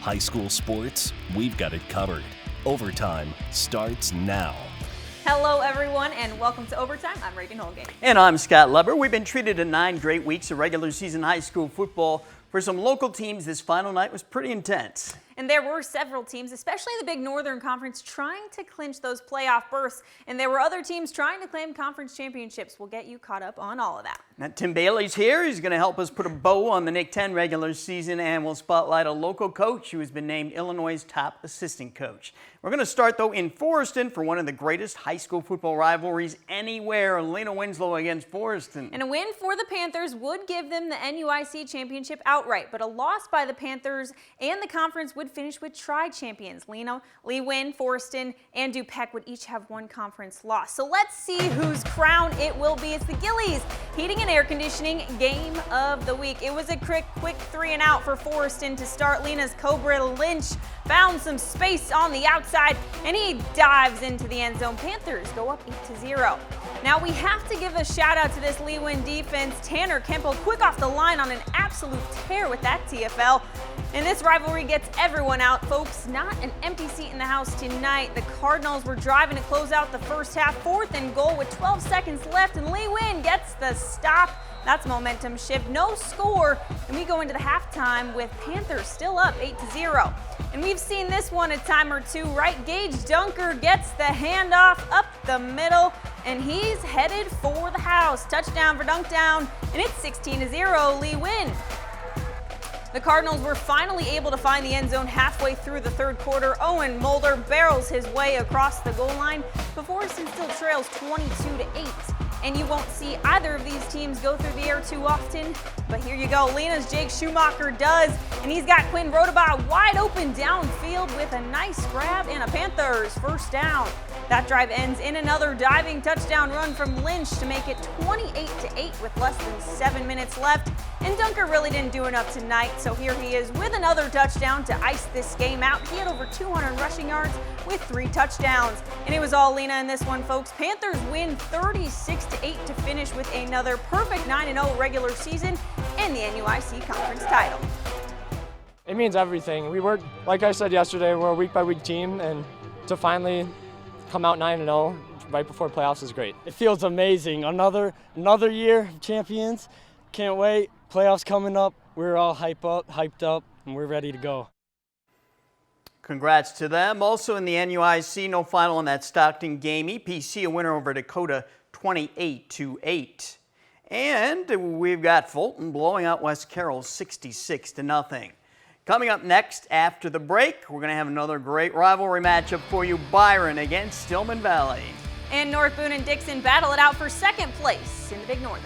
High school sports, we've got it covered. Overtime starts now. Hello, everyone, and welcome to Overtime. I'm Regan Holgate. And I'm Scott Leber. We've been treated to 9 great weeks of regular season high school football. For some local teams, this final night was pretty intense. And there were several teams, especially the Big Northern Conference, trying to clinch those playoff berths. And there were other teams trying to claim conference championships. We'll get you caught up on all of that. Now, Tim Bailey's here. He's going to help us put a bow on the Nick 10 regular season, and we'll spotlight a local coach who has been named Illinois' top assistant coach. We're going to start, though, in Forreston for one of the greatest high school football rivalries anywhere, LenaWinslow against Forreston. And a win for the Panthers would give them the NUIC championship outright, but a loss by the Panthers and the conference would finish with tri-champions. Lena, Lee Win, Forreston, and DuPec would each have one conference loss. So let's see whose crown it will be. It's the Gillies Heating and Air Conditioning Game of the Week. It was a quick 3-and-out for Forreston to start. Lena's Cobra Lynch found some space on the outside, and he dives into the end zone. Panthers go up 8-0. Now we have to give a shout out to this Lee Win defense. Tanner Kemple quick off the line on an absolute tear with that TFL. And this rivalry gets everyone out, folks. Not an empty seat in the house tonight. The Cardinals were driving to close out the first half, 4th and goal with 12 seconds left, and Lee Win gets the stop. That's momentum shift, no score, and we go into the halftime with Panthers still up 8-0. And we've seen this one a time or two, right? Gage Dunker gets the handoff up the middle, and he's headed for the house. Touchdown for Dunkdown, and it's 16-0, Lee Win. The Cardinals were finally able to find the end zone halfway through the third quarter. Owen Mulder barrels his way across the goal line, but Forreston still trails 22-8. And you won't see either of these teams go through the air too often. But here you go, Lena's Jake Schumacher does, and he's got Quinn Rodabaugh wide open downfield with a nice grab and a Panthers first down. That drive ends in another diving touchdown run from Lynch to make it 28-8 with less than 7 minutes left. And Dunker really didn't do enough tonight, so here he is with another touchdown to ice this game out. He had over 200 rushing yards with 3 touchdowns. And it was all Lena in this one, folks. Panthers win 36-8 to finish with another perfect 9-0 regular season and the NUIC conference title. It means everything. We work, like I said yesterday, we're a week-by-week team, and to finally come out 9-0 right before playoffs is great. It feels amazing. Another year of champions. Can't wait. Playoffs coming up. We're all hyped up, and we're ready to go. Congrats to them. Also in the NUIC, no final in that Stockton game. EPC a winner over Dakota 28-8. And we've got Fulton blowing out West Carroll 66-0. Coming up next after the break, we're going to have another great rivalry matchup for you. Byron against Stillman Valley. And North Boone and Dixon battle it out for second place in the Big Northern.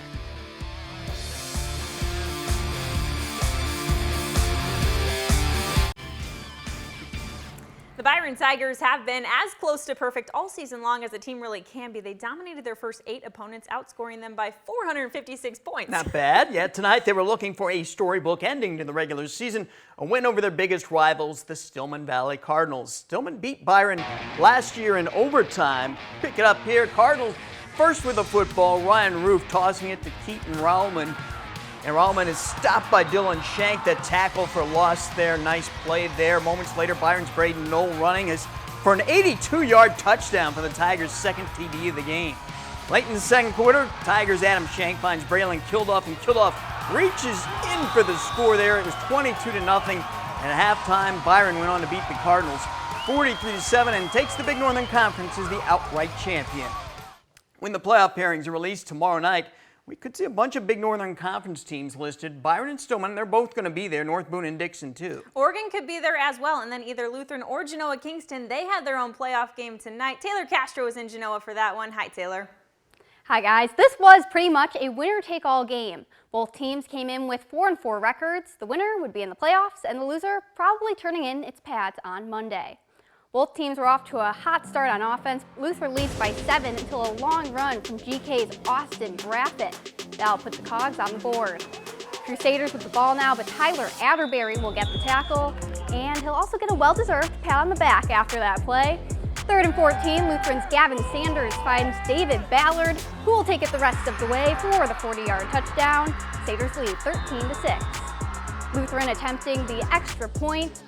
The Byron Tigers have been as close to perfect all season long as a team really can be. They dominated their first 8 opponents, outscoring them by 456 points. Not bad. Yeah, tonight they were looking for a storybook ending to the regular season, a win over their biggest rivals, the Stillman Valley Cardinals. Stillman beat Byron last year in overtime. Pick it up here. Cardinals first with the football. Ryan Roof tossing it to Keaton Rowman. And Rowman is stopped by Dylan Shank. The tackle for loss there. Nice play there. Moments later, Byron's Braden Knoll running is for an 82-yard touchdown for the Tigers' second TD of the game. Late in the second quarter, Tigers' Adam Shank finds Braylon Kilduff, and Kilduff reaches in for the score there. It was 22-0. And at halftime, Byron went on to beat the Cardinals 43-7 and takes the Big Northern Conference as the outright champion. When the playoff pairings are released tomorrow night, we could see a bunch of Big Northern Conference teams listed. Byron and Stillman, they're both going to be there. North Boone and Dixon, too. Oregon could be there as well. And then either Lutheran or Genoa Kingston, they had their own playoff game tonight. Taylor Castro was in Genoa for that one. Hi, Taylor. Hi, guys. This was pretty much a winner-take-all game. Both teams came in with 4-4 records. The winner would be in the playoffs, and the loser probably turning in its pads on Monday. Both teams were off to a hot start on offense. Luther leads by 7 until a long run from GK's Austin Graffett. That'll put the Cogs on the board. Crusaders with the ball now, but Tyler Atterbury will get the tackle, and he'll also get a well-deserved pat on the back after that play. 3rd and 14, Lutheran's Gavin Sanders finds David Ballard, who will take it the rest of the way for the 40-yard touchdown. Crusaders lead 13-6. Lutheran attempting the extra point.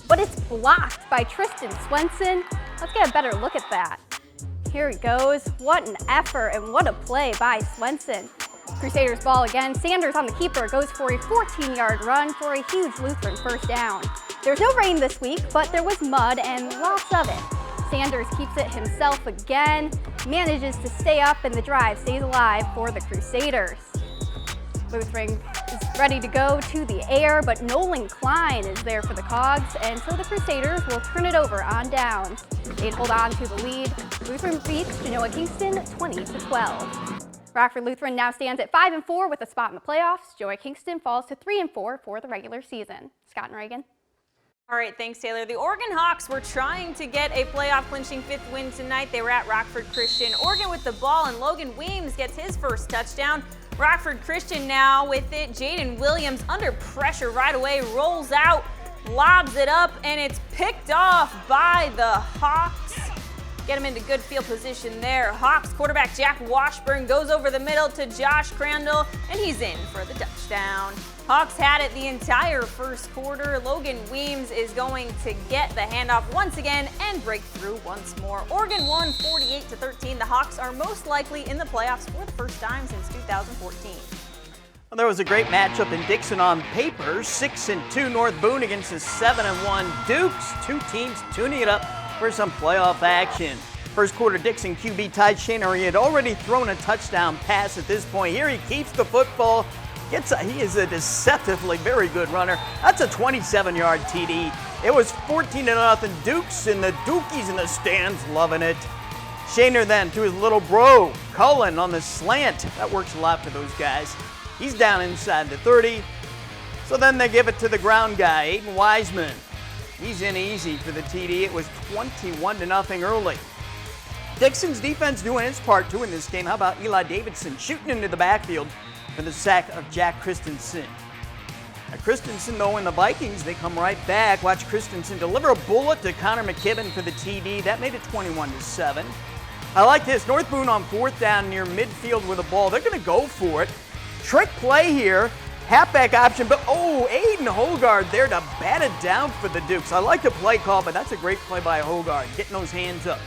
but it's blocked by Tristan Swenson. Let's get a better look at that. Here he goes. What an effort and what a play by Swenson. Crusaders ball again. Sanders on the keeper goes for a 14-yard run for a huge Lutheran first down. There's no rain this week, but there was mud and lots of it. Sanders keeps it himself again, manages to stay up, and the drive stays alive for the Crusaders. Lutheran is ready to go to the air, but Nolan Klein is there for the Cogs, and so the Crusaders will turn it over on downs. They'd hold on to the lead. Lutheran beats Genoa Kingston 20-12. Rockford Lutheran now stands at 5-4 with a spot in the playoffs. Genoa Kingston falls to 3-4 for the regular season. Scott and Reagan. All right, thanks, Taylor. The Oregon Hawks were trying to get a playoff-clinching 5th win tonight. They were at Rockford Christian. Oregon with the ball, and Logan Weems gets his first touchdown. Rockford Christian now with it. Jaden Williams under pressure right away, rolls out, lobs it up, and it's picked off by the Hawks. Get him into good field position there. Hawks quarterback Jack Washburn goes over the middle to Josh Crandall, and he's in for the touchdown. Hawks had it the entire first quarter. Logan Weems is going to get the handoff once again and break through once more. Oregon won 48-13. The Hawks are most likely in the playoffs for the first time since 2014. Well, there was a great matchup in Dixon on paper. 6-2 North Boone against the 7-1 Dukes. Two teams tuning it up for some playoff action. First quarter, Dixon QB Ty Shaner, he had already thrown a touchdown pass at this point. Here he keeps the football. He is a deceptively very good runner. That's a 27-yard TD. It was 14-0 Dukes, and the Dukies in the stands loving it. Shaner then to his little bro, Cullen on the slant. That works a lot for those guys. He's down inside the 30. So then they give it to the ground guy, Aiden Wiseman. He's in easy for the TD. It was 21-0 early. Dixon's defense doing its part too in this game. How about Eli Davidson shooting into the backfield for the sack of Jack Christensen. Now Christensen, though, and the Vikings, they come right back. Watch Christensen deliver a bullet to Connor McKibben for the TD. That made it 21-7. I like this. North Boone on 4th down near midfield with a ball. They're going to go for it. Trick play here. Halfback option, but Aiden Hogard there to bat it down for the Dukes. I like the play call, but that's a great play by Hogard, getting those hands up.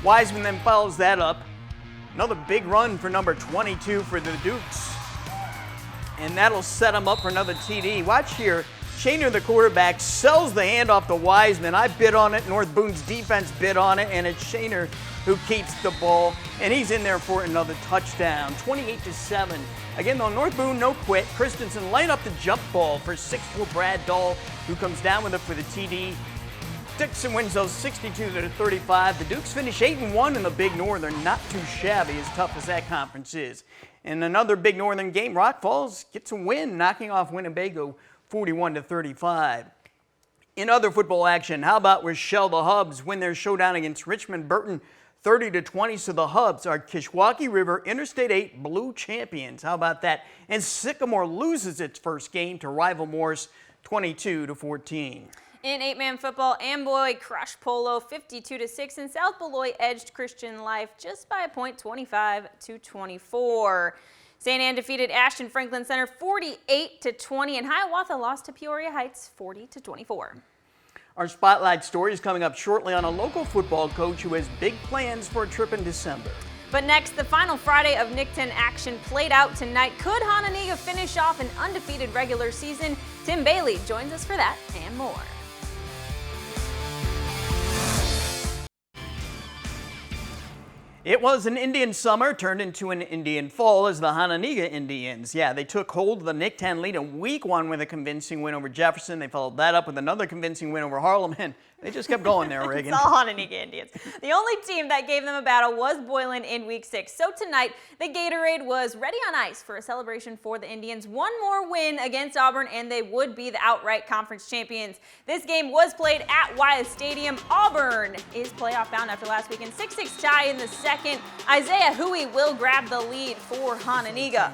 Wiseman then follows that up. Another big run for number 22 for the Dukes. And that'll set him up for another TD. Watch here. Shaner, the quarterback, sells the handoff to Wiseman. I bid on it. North Boone's defense bid on it, and it's Shaner who keeps the ball, and he's in there for another touchdown. 28-7. Again, though, North Boone no quit. Christensen laying up the jump ball for 6'4" Brad Dahl, who comes down with it for the TD. Dixon wins those 62-35. The Dukes finish 8-1 in the Big Northern. Not too shabby, as tough as that conference is. In another Big Northern game, Rock Falls gets a win, knocking off Winnebago 41-35. In other football action, how about Rochelle the Hubs win their showdown against Richmond Burton 30-20, so the Hubs are Kishwaukee River Interstate 8 Blue champions. How about that? And Sycamore loses its first game to rival Morris 22-14. In 8-man football, Amboy crushed Polo 52-6, and South Beloit edged Christian Life just by a point, 25-24. St. Anne defeated Ashton Franklin Center 48-20, and Hiawatha lost to Peoria Heights 40-24. Our spotlight story is coming up shortly on a local football coach who has big plans for a trip in December. But next, the final Friday of Nick 10 action played out tonight. Could Hana finish off an undefeated regular season? Tim Bailey joins us for that and more. It was an Indian summer turned into an Indian fall as the Hananiga Indians. Yeah, they took hold of the Nick 10 lead in week 1 with a convincing win over Jefferson. They followed that up with another convincing win over Harlem, and they just kept going there, Reagan. It's all Hananiga Indians. The only team that gave them a battle was Boylan in week 6. So tonight, the Gatorade was ready on ice for a celebration for the Indians. One more win against Auburn, and they would be the outright conference champions. This game was played at Wyeth Stadium. Auburn is playoff bound after last weekend. 6-6 tie in the second. Isaiah Hui will grab the lead for Hananiga.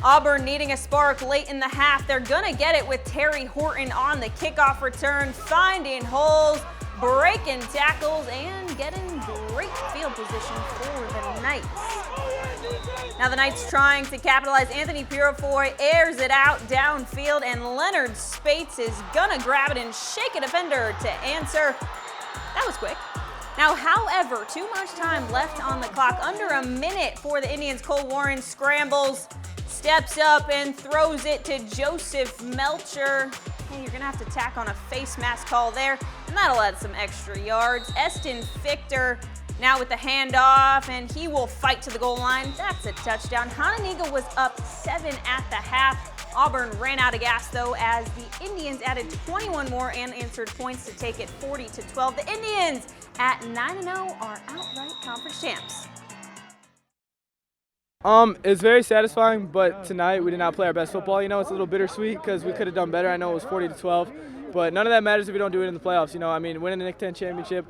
Auburn needing a spark late in the half. They're gonna get it with Terry Horton on the kickoff return, finding holes. breaking tackles and getting great field position for the Knights. Now the Knights trying to capitalize. Anthony Purifoy airs it out downfield, and Leonard Spates is gonna grab it and shake a defender to answer. That was quick. Now, however, too much time left on the clock. Under a minute for the Indians. Cole Warren scrambles, steps up, and throws it to Joseph Melcher. Hey, you're gonna have to tack on a face mask call there, and that'll add some extra yards. Eston Fichter now with the handoff, and he will fight to the goal line. That's a touchdown. Hana was up 7 at the half. Auburn ran out of gas, though, as the Indians added 21 more and answered points to take it 40-12. The Indians at 9-0 are outright conference champs. It's very satisfying, but tonight we did not play our best football. You know, it's a little bittersweet because we could have done better. I know it was 40-12, but none of that matters if we don't do it in the playoffs. You know, I mean, winning the Nick 10 championship,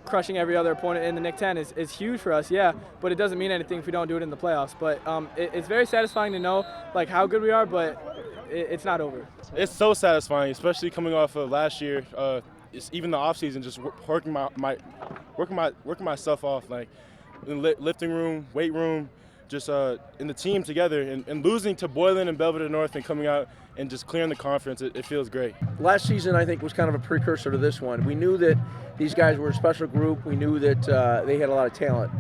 crushing every other opponent in the Nick 10 is huge for us, yeah, but it doesn't mean anything if we don't do it in the playoffs. But it's very satisfying to know like how good we are, but it's not over. It's so satisfying, especially coming off of last year. It's even the off season, just working myself off, like in the lifting room, weight room, just in the team together, and losing to Boylan and Belvedere North and coming out and just clearing the conference, it feels great. Last season, I think, was kind of a precursor to this one. We knew that these guys were a special group. We knew that they had a lot of talent.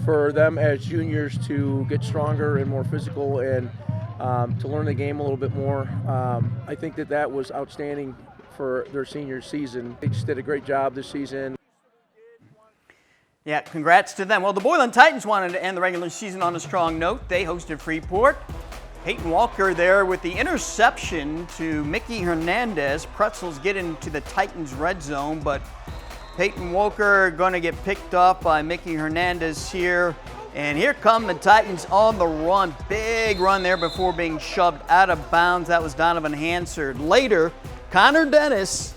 For them as juniors to get stronger and more physical and to learn the game a little bit more, I think that was outstanding for their senior season. They just did a great job this season. Yeah, congrats to them. Well, the Boylan Titans wanted to end the regular season on a strong note. They hosted Freeport. Peyton Walker there with the interception to Mickey Hernandez. Pretzels get into the Titans' red zone, but Peyton Walker going to get picked off by Mickey Hernandez here. And here come the Titans on the run. Big run there before being shoved out of bounds. That was Donovan Hansard. Later, Connor Dennis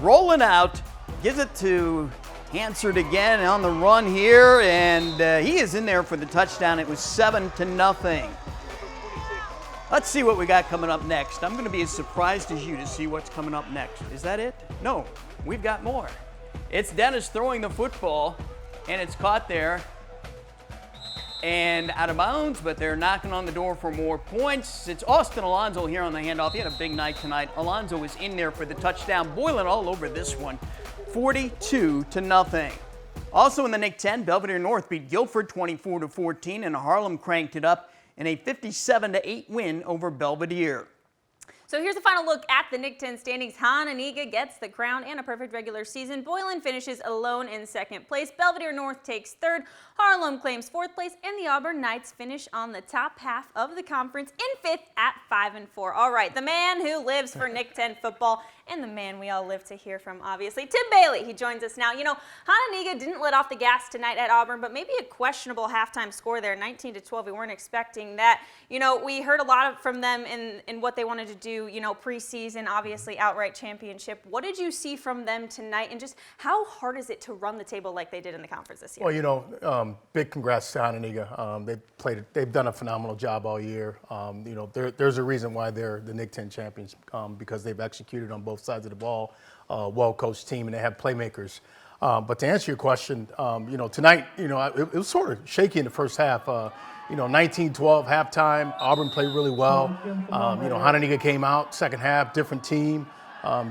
rolling out, gives it to Hansard again on the run here, and he is in there for the touchdown. It was 7-0. Let's see what we got coming up next. I'm going to be as surprised as you to see what's coming up next. Is that it? No, we've got more. It's Dennis throwing the football, and it's caught there and out of bounds, but they're knocking on the door for more points. It's Austin Alonso here on the handoff. He had a big night tonight. Alonso was in there for the touchdown. Boylan all over this one, 42-0. Also in the Nick 10, Belvedere North beat Guilford 24-14, and Harlem cranked it up in a 57-8 win over Belvedere. So here's a final look at the Nick 10 standings. Hana gets the crown and a perfect regular season. Boylan finishes alone in second place. Belvedere North takes third. Harlem claims fourth place, and the Auburn Knights finish on the top half of the conference in fifth at 5-4. All right, the man who lives for Nick 10 football and the man we all live to hear from, obviously, Tim Bailey. He joins us now. You know, Hana didn't let off the gas tonight at Auburn, but maybe a questionable halftime score there, 19-12. We weren't expecting that. You know, we heard a lot from them in what they wanted to do, you know, preseason, obviously outright championship. What did you see from them tonight, and just how hard is it to run the table like they did in the conference this year? Well, you know, big congrats to Hana. They've done a phenomenal job all year. You know, there's a reason why they're the Nick 10 champions, because they've executed on both sides of the ball, well-coached team, and they have playmakers. But to answer your question, you know, tonight, you know, it was sort of shaky in the first half. You know, 19-12 halftime. Auburn played really well. You know, Hana came out second half, different team.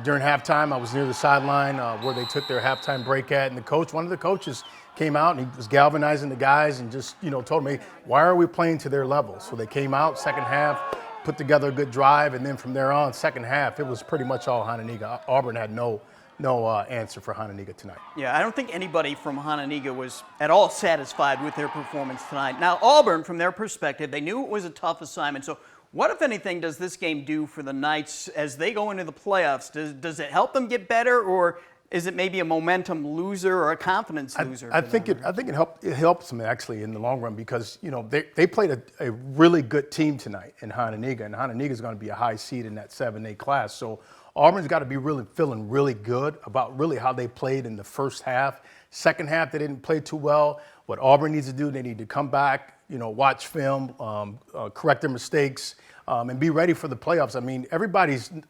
During halftime, I was near the sideline where they took their halftime break at, and one of the coaches came out and he was galvanizing the guys and just, you know, told me, why are we playing to their level? So they came out second half, put together a good drive, and then from there on, second half, it was pretty much all Hana. Auburn had no answer for Hana tonight. Yeah, I don't think anybody from Hana was at all satisfied with their performance tonight. Now, Auburn, from their perspective, they knew it was a tough assignment. So what, if anything, does this game do for the Knights as they go into the playoffs? Does it help them get better, or is it maybe a momentum loser or a confidence loser? I think it helps them actually in the long run, because, you know, they played a really good team tonight in Hana, and Hana is going to be a high seed in that 7A class. So Auburn's got to be feeling really good about really how they played in the first half. Second half, they didn't play too well. What Auburn needs to do, they need to come back, you know, watch film, correct their mistakes, and be ready for the playoffs. I mean,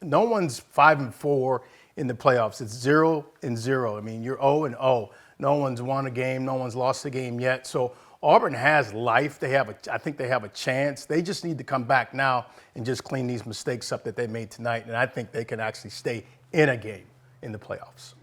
no one's 5-4 in the playoffs. It's 0-0. I mean, you're 0-0. No one's won a game. No one's lost a game yet. So Auburn has life. I think they have a chance. They just need to come back now and just clean these mistakes up that they made tonight. And I think they can actually stay in a game in the playoffs.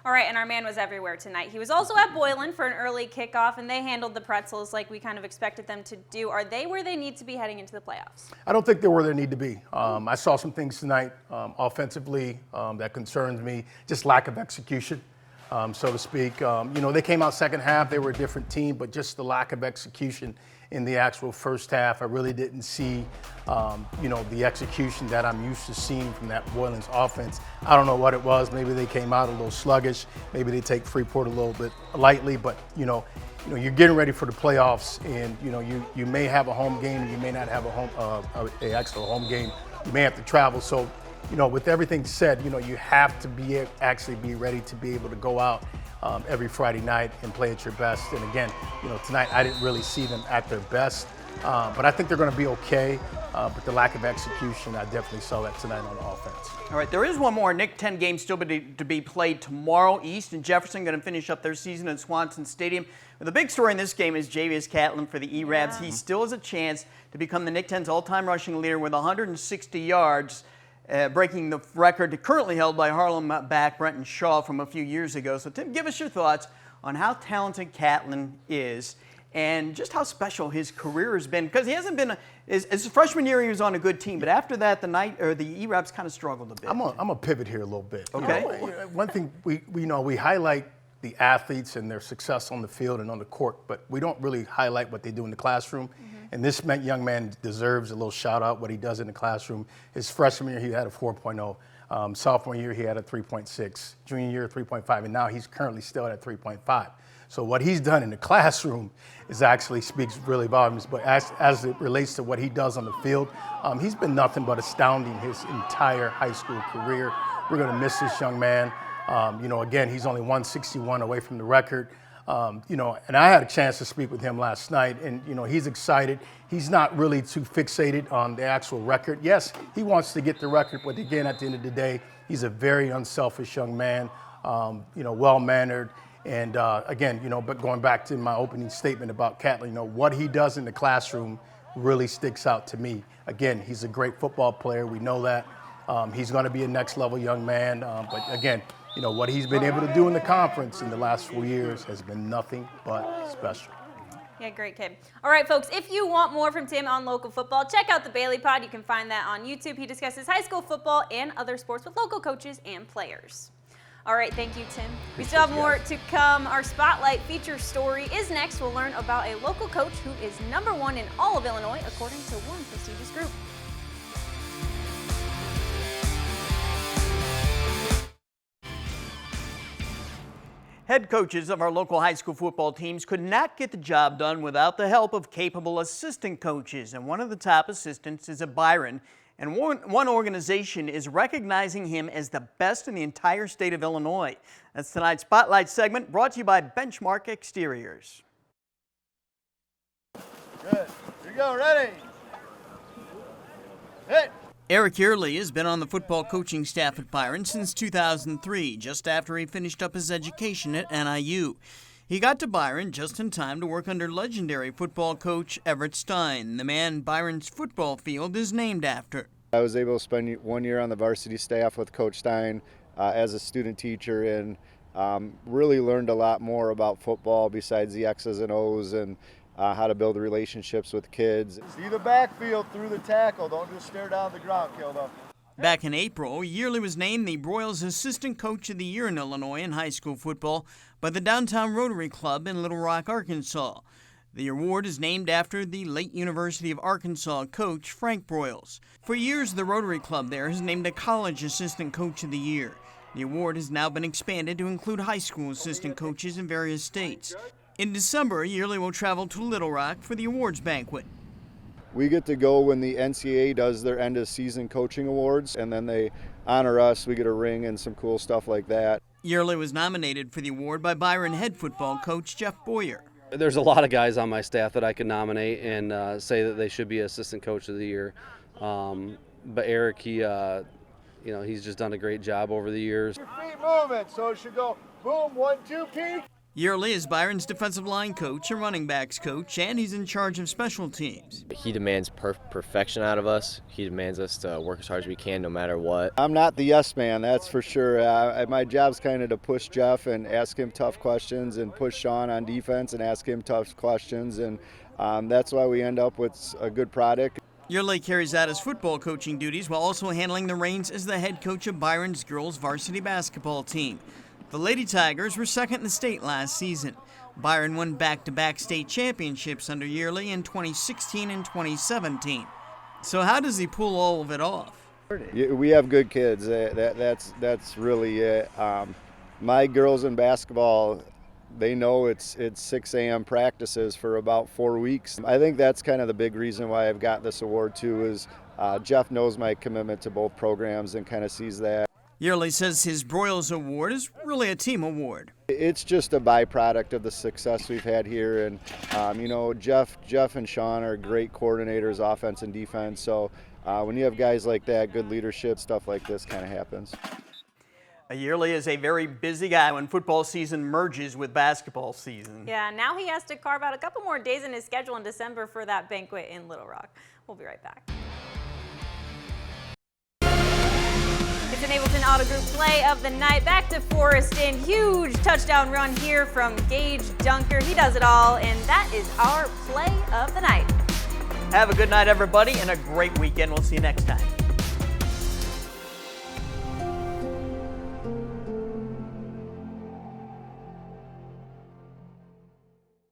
All right, and our man was everywhere tonight. He was also at Boylan for an early kickoff, and they handled the pretzels like we kind of expected them to do. Are they where they need to be heading into the playoffs? I don't think they're where they need to be. I saw some things tonight offensively that concerns me, just lack of execution, so to speak. They came out second half. They were a different team, but just the lack of execution in the actual first half, I really didn't see, the execution that I'm used to seeing from that Boylan's offense. I don't know what it was. Maybe they came out a little sluggish. Maybe they take Freeport a little bit lightly. But you're getting ready for the playoffs, and you may have a home game, you may not have an actual home game. You may have to travel. So, with everything said, you have to be ready to be able to go out every Friday night and play at your best. And again, tonight I didn't really see them at their best, but I think they're going to be okay. But the lack of execution, I definitely saw that tonight on the offense. All right, there is one more Nick 10 game still to be played tomorrow. East and Jefferson going to finish up their season at Swanson Stadium. But the big story in this game is Javius Catlin for the E-Rabs. He still has a chance to become the Nick 10's all-time rushing leader with 160 yards. Breaking the record currently held by Harlem back Brenton Shaw from a few years ago. So, Tim, give us your thoughts on how talented Catlin is and just how special his career has been. Because he hasn't been, as a freshman year, he was on a good team. But after that, the E-Rabs kind of struggled a bit. I'm going to pivot here a little bit. Okay. One thing, we highlight the athletes and their success on the field and on the court, but we don't really highlight what they do in the classroom. And this young man deserves a little shout out what he does in the classroom. His freshman year, he had a 4.0. Sophomore year, he had a 3.6. Junior year, 3.5. And now he's currently still at 3.5. So what he's done in the classroom speaks really volumes. But as it relates to what he does on the field, he's been nothing but astounding his entire high school career. We're going to miss this young man. Again, he's only 161 away from the record. And I had a chance to speak with him last night, and, he's excited. He's not really too fixated on the actual record. Yes, he wants to get the record, but again, at the end of the day, he's a very unselfish young man, well-mannered. And again, but going back to my opening statement about Catlin, what he does in the classroom really sticks out to me. Again, he's a great football player. We know that. He's going to be a next-level young man. But again, what he's been able to do in the conference in the last 4 years has been nothing but special. Yeah, great kid. All right, folks, if you want more from Tim on local football, check out the Bailey Pod. You can find that on YouTube. He discusses high school football and other sports with local coaches and players. All right, thank you, Tim. We still have more to come. Our Spotlight feature story is next. We'll learn about a local coach who is #1 in all of Illinois, according to one prestigious group. Head coaches of our local high school football teams could not get the job done without the help of capable assistant coaches. And one of the top assistants is at Byron. And one organization is recognizing him as the best in the entire state of Illinois. That's tonight's Spotlight segment, brought to you by Benchmark Exteriors. Good. Here you go. Ready? Hit. Eric Yearley has been on the football coaching staff at Byron since 2003, just after he finished up his education at NIU. He got to Byron just in time to work under legendary football coach Everett Stein, the man Byron's football field is named after. I was able to spend 1 year on the varsity staff with Coach Stein as a student teacher, and really learned a lot more about football besides the X's and O's and how to build relationships with kids. See the backfield through the tackle. Don't just stare down the ground, Kilda. Back in April, Yearley was named the Broyles Assistant Coach of the Year in Illinois in high school football by the Downtown Rotary Club in Little Rock, Arkansas. The award is named after the late University of Arkansas coach Frank Broyles. For years, the Rotary Club there has named a College Assistant Coach of the Year. The award has now been expanded to include high school assistant coaches in various states. In December, Yearley will travel to Little Rock for the awards banquet. We get to go when the NCAA does their end of season coaching awards, and then they honor us. We get a ring and some cool stuff like that. Yearley was nominated for the award by Byron head football coach Jeff Boyer. There's a lot of guys on my staff that I could nominate and say that they should be assistant coach of the year. But Eric, he's just done a great job over the years. Your feet moving, so it should go boom, 1, 2, peek. Yearly is Byron's defensive line coach and running backs coach, and he's in charge of special teams. He demands perfection out of us. He demands us to work as hard as we can no matter what. I'm not the yes man, that's for sure. My job's kind of to push Jeff and ask him tough questions, and push Sean on defense and ask him tough questions, and that's why we end up with a good product. Yearly carries out his football coaching duties while also handling the reins as the head coach of Byron's girls varsity basketball team. The Lady Tigers were second in the state last season. Byron won back-to-back state championships under Yearly in 2016 and 2017. So how does he pull all of it off? We have good kids. That's really it. My girls in basketball, they know it's 6 a.m. practices for about 4 weeks. I think that's kind of the big reason why I've got this award too, is Jeff knows my commitment to both programs and kind of sees that. Yearly says his Broyles Award is really a team award. It's just a byproduct of the success we've had here, and Jeff and Sean are great coordinators, offense and defense. So when you have guys like that, good leadership, stuff like this kind of happens. Yearly is a very busy guy when football season merges with basketball season. Yeah, now he has to carve out a couple more days in his schedule in December for that banquet in Little Rock. We'll be right back. It's an Ableton Auto Group play of the night. Back to Forreston. Huge touchdown run here from Gage Dunker. He does it all, and that is our play of the night. Have a good night, everybody, and a great weekend. We'll see you next time.